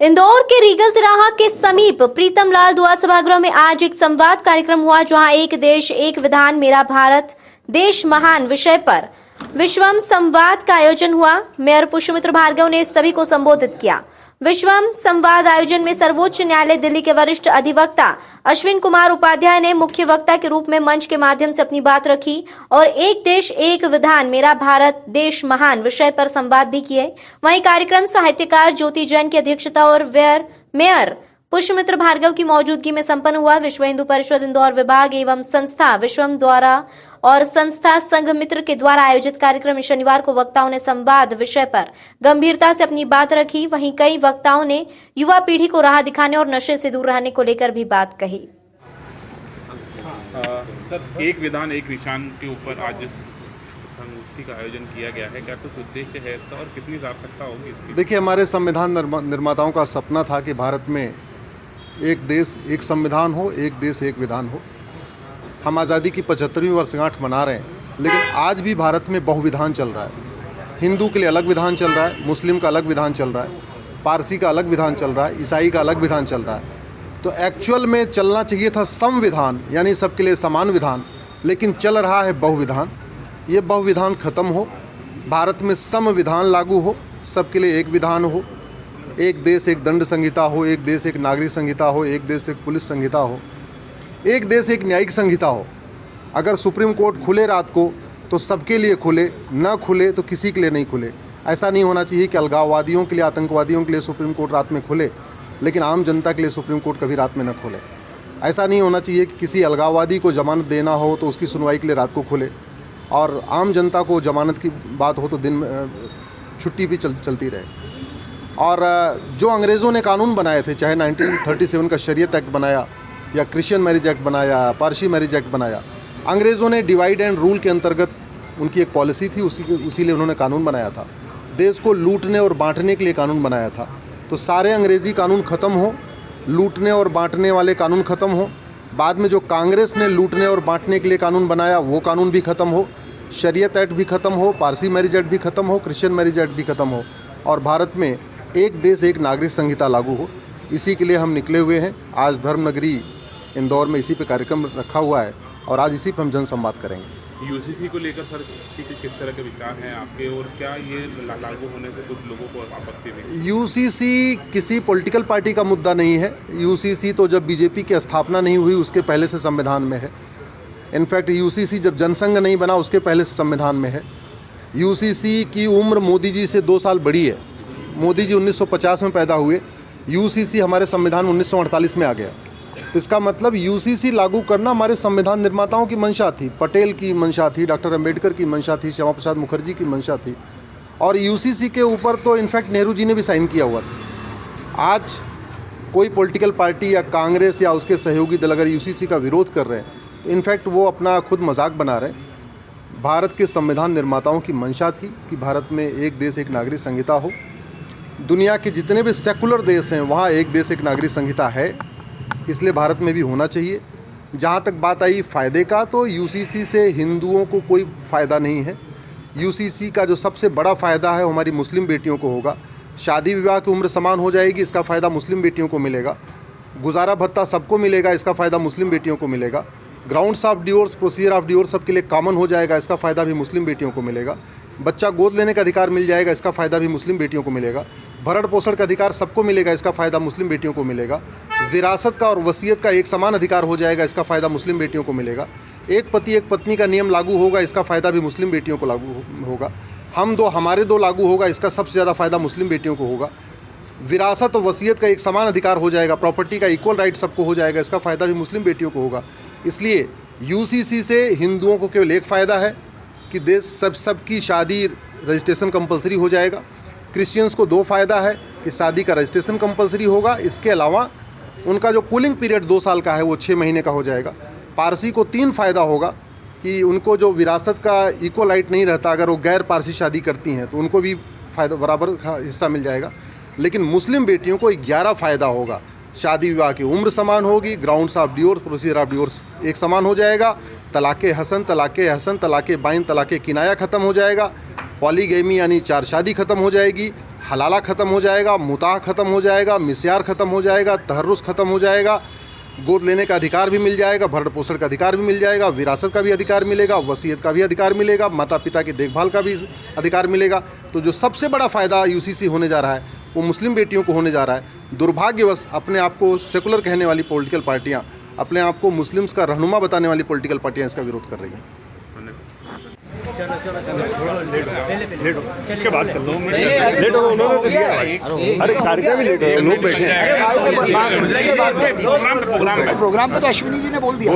इंदौर के रीगल तिराहा के समीप प्रीतम लाल दुआ सभागृह में आज एक संवाद कार्यक्रम हुआ, जहां एक देश एक विधान मेरा भारत देश महान विषय पर विश्वम संवाद का आयोजन हुआ। मेयर पुष्पमित्र भार्गव ने सभी को संबोधित किया। विश्वम संवाद आयोजन में सर्वोच्च न्यायालय दिल्ली के वरिष्ठ अधिवक्ता अश्विन कुमार उपाध्याय ने मुख्य वक्ता के रूप में मंच के माध्यम से अपनी बात रखी और एक देश एक विधान मेरा भारत देश महान विषय पर संवाद भी किए। वहीं कार्यक्रम साहित्यकार ज्योति जैन की अध्यक्षता और मेयर पुष्पमित्र भार्गव की मौजूदगी में संपन्न हुआ। विश्व हिंदू परिषद इंदौर विभाग एवं संस्था विश्वम द्वारा और संस्था संघ मित्र के द्वारा आयोजित कार्यक्रम में शनिवार को वक्ताओं ने संवाद विषय पर गंभीरता से अपनी बात रखी। वहीं कई वक्ताओं ने युवा पीढ़ी को राह दिखाने और नशे से दूर रहने को लेकर भी बात कही। सर, एक विधान एक निशान के ऊपर आज संगोष्ठी का आयोजन किया गया है, क्या कुछ उद्देश्य है इसका और कितनी सार्थकता होगी इसकी? देखिए, हमारे संविधान निर्माताओं का सपना था कि भारत में एक देश एक संविधान हो, एक देश एक विधान हो। हम आज़ादी की 75वीं वर्षगांठ मना रहे हैं, लेकिन आज भी भारत में बहुविधान चल रहा है। हिंदू के लिए अलग विधान चल रहा है, मुस्लिम का अलग विधान चल रहा है, पारसी का अलग विधान चल रहा है, ईसाई का अलग विधान चल रहा है। तो एक्चुअल में चलना चाहिए था संविधान, यानी सबके लिए समान विधान, लेकिन चल रहा है बहुविधान। ये बहुविधान ख़त्म हो, भारत में संविधान लागू हो, सबके लिए एक विधान हो, एक देश एक दंड संहिता हो, एक देश एक नागरिक संहिता हो, एक देश एक पुलिस संहिता हो, एक देश एक न्यायिक संहिता हो। अगर सुप्रीम कोर्ट खुले रात को तो सबके लिए खुले, ना खुले तो किसी के लिए नहीं खुले। ऐसा नहीं होना चाहिए कि अलगाववादियों के लिए, आतंकवादियों के लिए सुप्रीम कोर्ट रात में खुले, लेकिन आम जनता के लिए सुप्रीम कोर्ट कभी रात में न खुले। ऐसा नहीं होना चाहिए कि किसी अलगाववादी को जमानत देना हो तो उसकी सुनवाई के लिए रात को खुले, और आम जनता को जमानत की बात हो तो दिन छुट्टी भी चलती रहे। और जो अंग्रेज़ों ने कानून बनाए थे, चाहे 1937 का शरीयत एक्ट बनाया या क्रिश्चियन मैरिज एक्ट बनाया, पारसी मैरिज एक्ट बनाया, अंग्रेज़ों ने डिवाइड एंड रूल के अंतर्गत उनकी एक पॉलिसी थी, उसी लिए उन्होंने कानून बनाया था। देश को लूटने और बांटने के लिए कानून बनाया था। तो सारे अंग्रेज़ी कानून ख़त्म हो, लूटने और बांटने वाले कानून ख़त्म हो। बाद में जो कांग्रेस ने लूटने और बांटने के लिए कानून बनाया, वो कानून भी ख़त्म हो, शरीयत एक्ट भी ख़त्म हो, पारसी मैरिज एक्ट भी ख़त्म हो, क्रिश्चियन मैरिज एक्ट भी ख़त्म हो, और भारत में एक देश एक नागरिक संहिता लागू हो। इसी के लिए हम निकले हुए हैं। आज धर्मनगरी इंदौर में इसी पे कार्यक्रम रखा हुआ है और आज इसी पे हम जनसंवाद करेंगे। यूसीसी को लेकर सर किस तरह के विचार हैं आपके, और क्या ये लागू होने से कुछ लोगों को आपत्ति भी? यूसीसी किसी पॉलिटिकल पार्टी का मुद्दा नहीं है। यूसीसी तो जब बीजेपी की स्थापना नहीं हुई उसके पहले से संविधान में है। इनफैक्ट यूसीसी जब जनसंघ नहीं बना उसके पहले से संविधान में है। यूसीसी की उम्र मोदी जी से 2 साल बड़ी है। मोदी जी 1950 में पैदा हुए, यूसीसी हमारे संविधान में 1948 में आ गया। तो इसका मतलब यूसीसी लागू करना हमारे संविधान निर्माताओं की मंशा थी, पटेल की मंशा थी, डॉक्टर अंबेडकर की मंशा थी, श्यामा प्रसाद मुखर्जी की मंशा थी, और यूसीसी के ऊपर तो इनफैक्ट नेहरू जी ने भी साइन किया हुआ था। आज कोई पॉलिटिकल पार्टी या कांग्रेस या उसके सहयोगी दल अगर यूसीसी का विरोध कर रहे हैं तो इनफैक्ट वो अपना खुद मजाक बना रहे हैं। भारत के संविधान निर्माताओं की मंशा थी कि भारत में एक देश एक नागरिक संहिता हो। दुनिया के जितने भी सेकुलर देश हैं वहाँ एक देश एक नागरिक संहिता है, इसलिए भारत में भी होना चाहिए। जहाँ तक बात आई फ़ायदे का, तो यूसीसी से हिंदुओं को कोई फ़ायदा नहीं है। यूसीसी का जो सबसे बड़ा फ़ायदा है वो हमारी मुस्लिम बेटियों को होगा। शादी विवाह की उम्र समान हो जाएगी, इसका फ़ायदा मुस्लिम बेटियों को मिलेगा। गुजारा भत्ता सबको मिलेगा, इसका फ़ायदा मुस्लिम बेटियों को मिलेगा। Grounds of divorce, procedure of divorce सबके लिए कॉमन हो जाएगा, इसका फ़ायदा भी मुस्लिम बेटियों को मिलेगा। बच्चा गोद लेने का अधिकार मिल जाएगा, इसका फ़ायदा भी मुस्लिम बेटियों को मिलेगा। भरण पोषण का अधिकार सबको मिलेगा, इसका फ़ायदा मुस्लिम बेटियों को मिलेगा। विरासत का और वसीयत का एक समान अधिकार हो जाएगा, इसका फ़ायदा मुस्लिम बेटियों को मिलेगा। एक पति एक पत्नी का नियम लागू होगा, इसका फ़ायदा भी मुस्लिम बेटियों को लागू होगा। हमारे दो लागू होगा, इसका सबसे ज़्यादा फ़ायदा मुस्लिम बेटियों को होगा। विरासत और वसीयत का एक समान अधिकार हो जाएगा, प्रॉपर्टी का इक्वल राइट सबको हो जाएगा, इसका फ़ायदा भी मुस्लिम बेटियों को होगा। इसलिए यूसीसी से हिंदुओं को केवल एक फ़ायदा है कि देश सबकी शादी रजिस्ट्रेशन कंपलसरी हो जाएगा। क्रिश्चियंस को 2 फ़ायदा है कि शादी का रजिस्ट्रेशन कंपलसरी होगा, इसके अलावा उनका जो कूलिंग पीरियड 2 साल का है वो 6 महीने का हो जाएगा। पारसी को 3 फ़ायदा होगा कि उनको जो विरासत का इक्वल राइट नहीं रहता, अगर वो गैर पारसी शादी करती हैं तो उनको भी फ़ायदा बराबर का हिस्सा मिल जाएगा। लेकिन मुस्लिम बेटियों को 11 फ़ायदा होगा। शादी विवाह की उम्र समान होगी, grounds of divorce, procedure of divorce एक समान हो जाएगा, तलाक़े हसन, तलाक़े बाइन, तलाक़े किनाया ख़त्म हो जाएगा, पॉलीगैमी यानी 4 शादी ख़त्म हो जाएगी, हलाला ख़त्म हो जाएगा, मुताह ख़त्म हो जाएगा, मिस्यार ख़त्म हो जाएगा, तहर्रुस ख़त्म हो जाएगा, गोद लेने का अधिकार भी मिल जाएगा, भरण पोषण का अधिकार भी मिल जाएगा, विरासत का भी अधिकार मिलेगा, वसीयत का भी अधिकार मिलेगा, माता पिता की देखभाल का भी अधिकार मिलेगा। तो जो सबसे बड़ा फ़ायदा यूसीसी होने जा रहा है वो मुस्लिम बेटियों को होने जा रहा है। दुर्भाग्यवश अपने आप को सेकुलर कहने वाली पॉलिटिकल पार्टियाँ, अपने आप को मुस्लिम्स का रहनुमा बताने वाली पॉलिटिकल पार्टियाँ इसका विरोध कर रही हैं। इसके बाद कर लो। लेट हो, उन्होंने तो दिया। अरे कार्यक्रम ही लेट है, लोग बैठे हैं। प्रोग्राम प्रोग्राम पे तो अश्विनी जी ने बोल दिया।